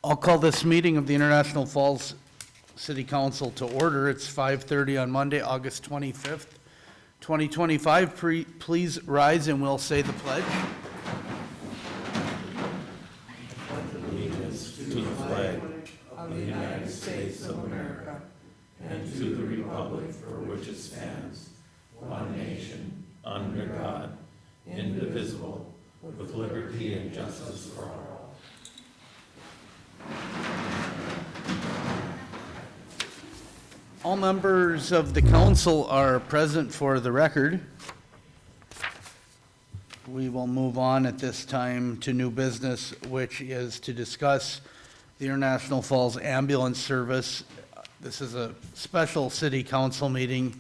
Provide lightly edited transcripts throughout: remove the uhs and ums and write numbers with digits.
I'll call this meeting of the International Falls City Council to order. It's 5:30 on Monday, August 25th, 2025. Please rise and we'll say the pledge. To the flag of the United States of America and to the republic for which it stands, one nation, under God, indivisible, with liberty and justice for all. All members of the council are present for the record. We will move on at this time to new business, which is to discuss the International Falls Ambulance Service. This is a special city council meeting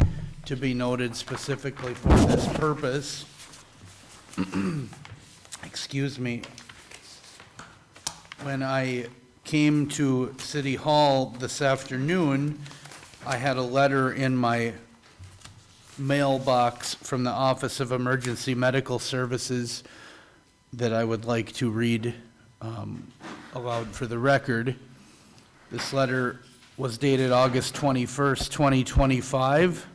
to be noted specifically for this purpose. Excuse me. When I came to City Hall this afternoon, I had a letter in my mailbox from the Office of Emergency Medical Services that I would like to read aloud for the record. This letter was dated August 21st, 2025,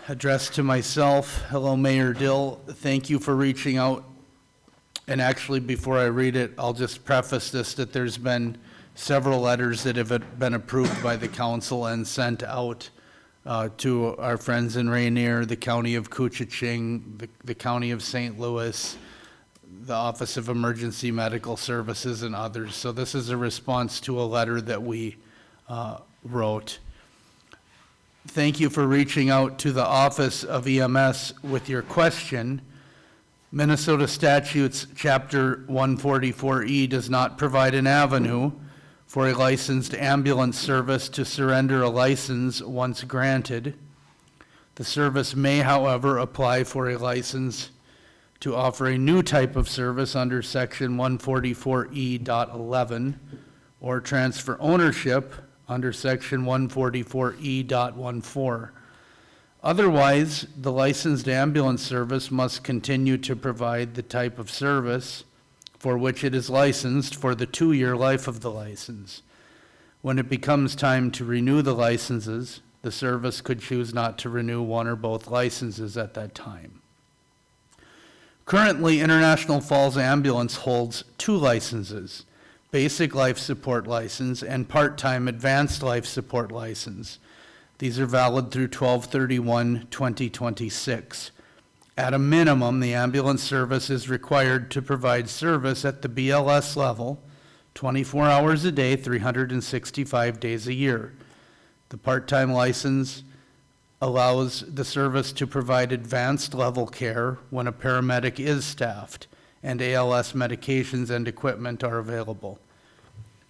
addressed to myself. Hello, Mayor Dill. Thank you for reaching out. And actually, before I read it, I'll just preface this that there's been several letters that have been approved by the council and sent out to our friends in Rainier, the County of Couchiching, the County of St. Louis, the Office of Emergency Medical Services, and others. So this is a response to a letter that we wrote. Thank you for reaching out to the Office of EMS with your question. Minnesota Statutes Chapter 144E does not provide an avenue for a licensed ambulance service to surrender a license once granted. The service may, however, apply for a license to offer a new type of service under Section 144E.11 or transfer ownership under Section 144E.14. Otherwise, the licensed ambulance service must continue to provide the type of service for which it is licensed for the 2-year life of the license. When it becomes time to renew the licenses, the service could choose not to renew one or both licenses at that time. Currently, International Falls Ambulance holds 2 licenses, Basic Life Support License and Part-Time Advanced Life Support License. These are valid through 12/31/2026. At a minimum, the ambulance service is required to provide service at the BLS level 24 hours a day, 365 days a year. The part-time license allows the service to provide advanced level care when a paramedic is staffed and ALS medications and equipment are available.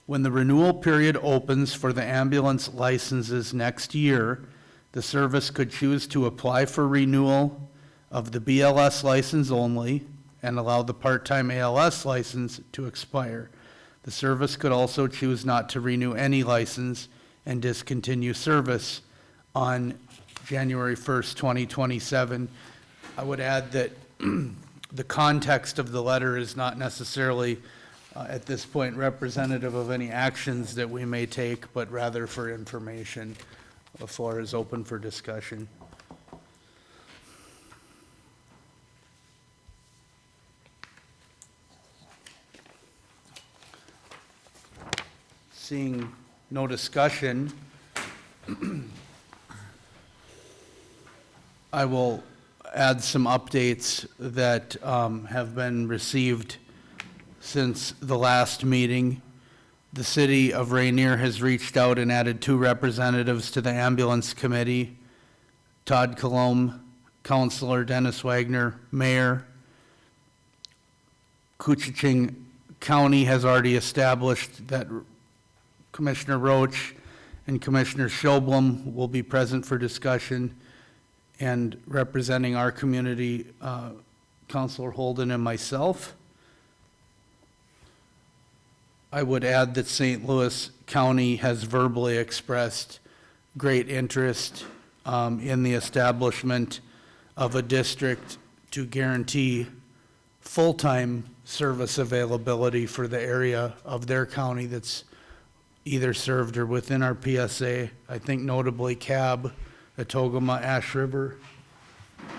When the renewal period opens for the ambulance licenses next year, the service could choose to apply for renewal of the BLS license only and allow the part-time ALS license to expire. The service could also choose not to renew any license and discontinue service on January 1st, 2027. I would add that the context of the letter is not necessarily at this point representative of any actions that we may take, but rather for information. The floor is open for discussion. Seeing no discussion, I will add some updates that have been received since the last meeting. The city of Rainier has reached out and added 2 representatives to the ambulance committee. Todd Colomb, Councilor Dennis Wagner, Mayor. Couchiching County has already established that Commissioner Roach and Commissioner Schoblum will be present for discussion, and representing our community, Councilor Holden and myself. I would add that St. Louis County has verbally expressed great interest in the establishment of a district to guarantee full-time service availability for the area of their county that's either served or within our PSA. I think notably Cab, Atogama, Ash River,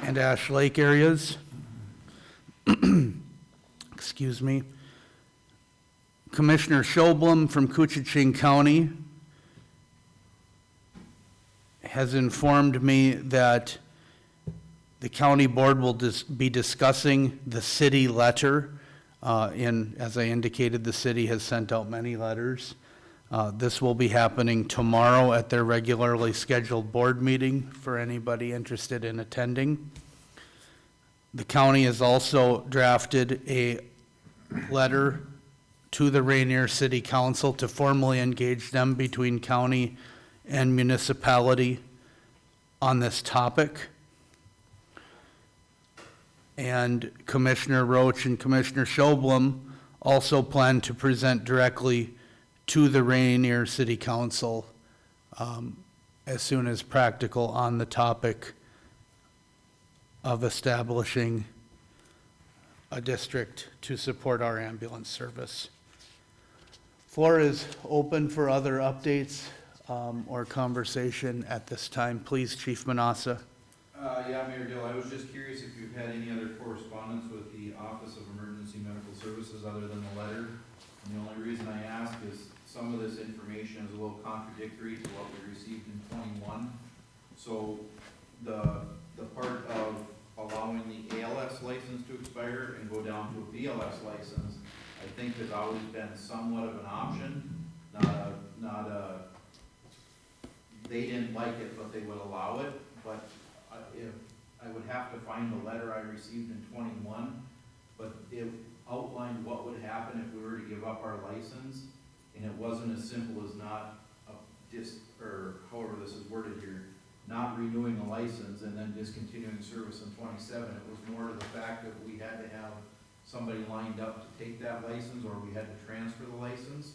and Ash Lake areas. Excuse me. Commissioner Schoblum from Koochiching County has informed me that the county board will be discussing the city letter. As I indicated, the city has sent out many letters. This will be happening tomorrow at their regularly scheduled board meeting for anybody interested in attending. The county has also drafted a letter to the Rainier City Council to formally engage them between county and municipality on this topic. And Commissioner Roach and Commissioner Schoblum also plan to present directly to the Rainier City Council as soon as practical on the topic of establishing a district to support our ambulance service. Floor is open for other updates or conversation at this time. Please, Chief Manassa. Yeah, Mayor Gill, I was just curious if you've had any other correspondence with the Office of Emergency Medical Services other than the letter. And the only reason I ask is some of this information is a little contradictory to what we received in 21. So the part of allowing the ALS license to expire and go down to a BLS license, I think has always been somewhat of an option, not a, they didn't like it, but they would allow it. But if, I would have to find the letter I received in 21, but it outlined what would happen if we were to give up our license, and it wasn't as simple as not or however this is worded here, not renewing a license and then discontinuing service in 27. It was more to the fact that we had to have somebody lined up to take that license, or we had to transfer the license.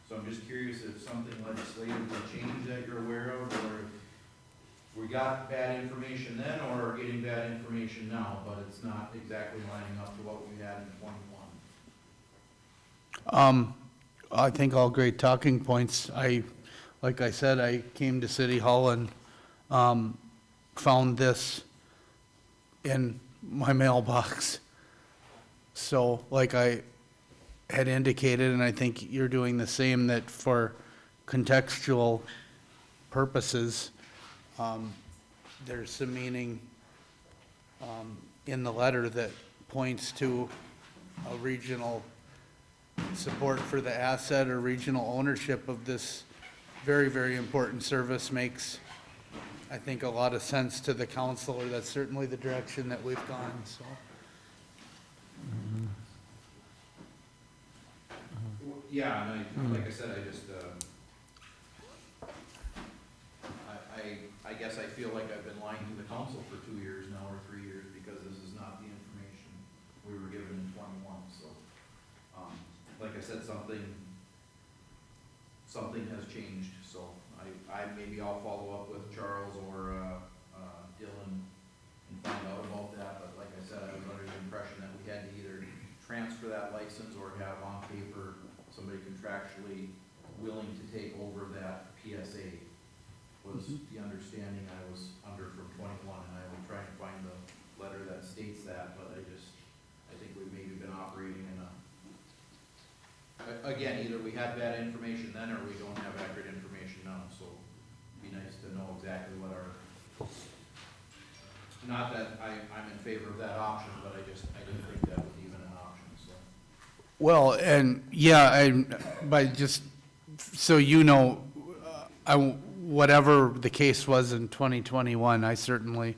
So I'm just curious if something legislatively changed that you're aware of, or if we got bad information then, or are getting bad information now, but it's not exactly lining up to what we had in 21. I think all great talking points. Like I said, I came to City Hall and found this in my mailbox. So like I had indicated, and I think you're doing the same, that for contextual purposes, there's some meaning in the letter that points to a regional support for the asset or regional ownership of this very, very important service. Makes, I think, a lot of sense to the council, or that's certainly the direction that we've gone, so. Yeah, and like I said, I just, I guess I feel like I've been lying to the council for 2 years now, or 3 years, because this is not the information we were given in 21, so. Like I said, something has changed, so maybe I'll follow up with Charles or, Dylan and find out about that, but like I said, I was under the impression that we had to either transfer that license or have on paper somebody contractually willing to take over that PSA, was the understanding I was under from 21, and I will try and find the letter that states that, but I think we've maybe been operating in again, either we had bad information then, or we don't have accurate information now, so it'd be nice to know exactly what our, not that I'm in favor of that option, but I didn't think that was even an option, so. Well, and yeah, just so you know, whatever the case was in 2021, I certainly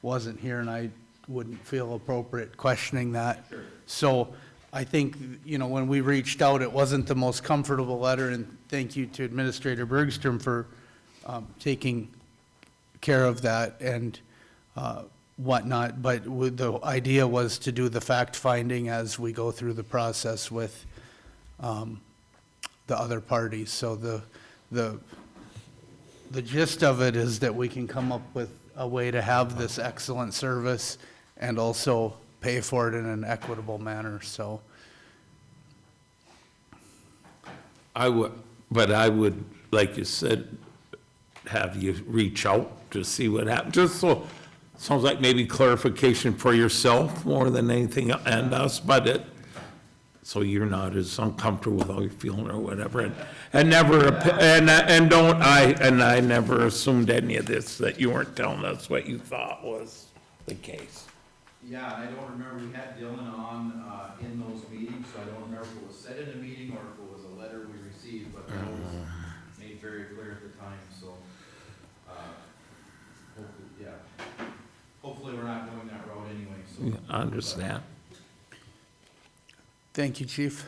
wasn't here, and I wouldn't feel appropriate questioning that. Sure. So I think, when we reached out, it wasn't the most comfortable letter, and thank you to Administrator Bergstrom for taking care of that and whatnot. But the idea was to do the fact-finding as we go through the process with the other parties. So the gist of it is that we can come up with a way to have this excellent service and also pay for it in an equitable manner, so. I would, like you said, have you reach out to see what happened, just so, sounds like maybe clarification for yourself more than anything, and us, but so you're not as uncomfortable with how you're feeling or whatever, and never, and I never assumed any of this, that you weren't telling us what you thought was the case. Yeah, and I don't remember, we had Dylan on, in those meetings, so I don't remember if it was said in a meeting or if it was a letter we received, but that was made very clear at the time, so, hopefully, yeah. Hopefully, we're not going that route anyway, so. I understand. Thank you, Chief.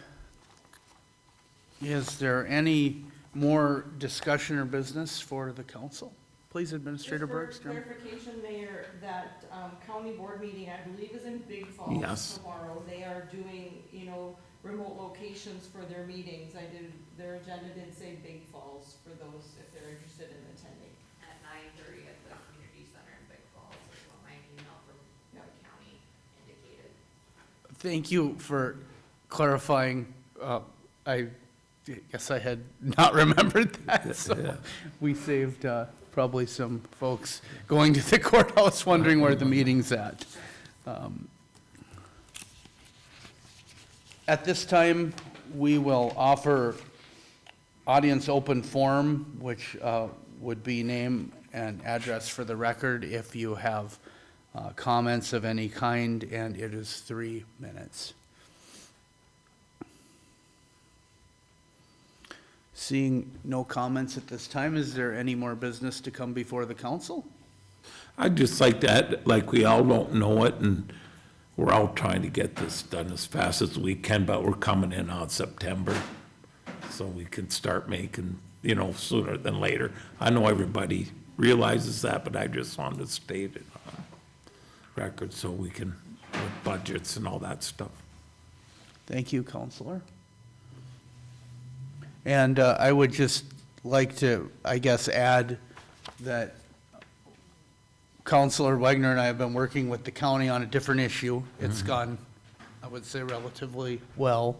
Is there any more discussion or business for the council? Please, Administrator Just for Bergstrom. clarification, Mayor, that county board meeting, I believe, is in Big Falls Yes. tomorrow. They are doing, remote locations for their meetings. Their agenda did say Big Falls for those if they're interested in attending. At 9:30 at the community center in Big Falls, is what my email from the county indicated. Thank you for clarifying. I guess I had not remembered that, so Yeah. we saved probably some folks going to the courthouse wondering where the meeting's at. At this time, we will offer audience open forum, which would be name and address for the record if you have comments of any kind, and it is 3 minutes. Seeing no comments at this time, is there any more business to come before the council? I'd just like that, like we all don't know it, and we're all trying to get this done as fast as we can, but we're coming in on September, so we can start making, sooner than later. I know everybody realizes that, but I just wanted to state it on record so we can, with budgets and all that stuff. Thank you, Counselor. And I would just like to, I guess, add that Counselor Wagner and I have been working with the county on a different issue. It's gone, I would say, relatively well.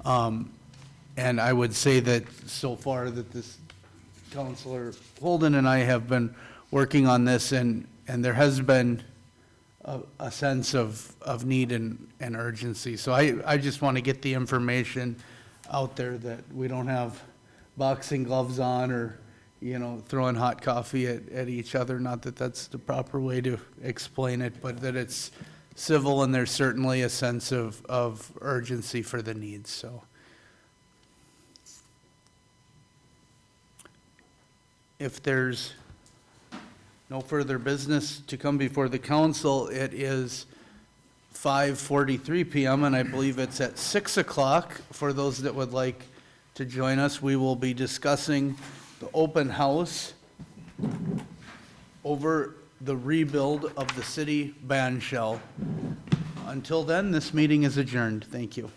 And I would say that so far that this Counselor Holden and I have been working on this, and there has been a sense of need and urgency. So I just want to get the information out there that we don't have boxing gloves on or, throwing hot coffee at each other. Not that that's the proper way to explain it, but that it's civil and there's certainly a sense of urgency for the needs, so. If there's no further business to come before the council, it is 5:43 PM, and I believe it's at 6 o'clock. For those that would like to join us, we will be discussing the open house over the rebuild of the city band shell. Until then, this meeting is adjourned. Thank you.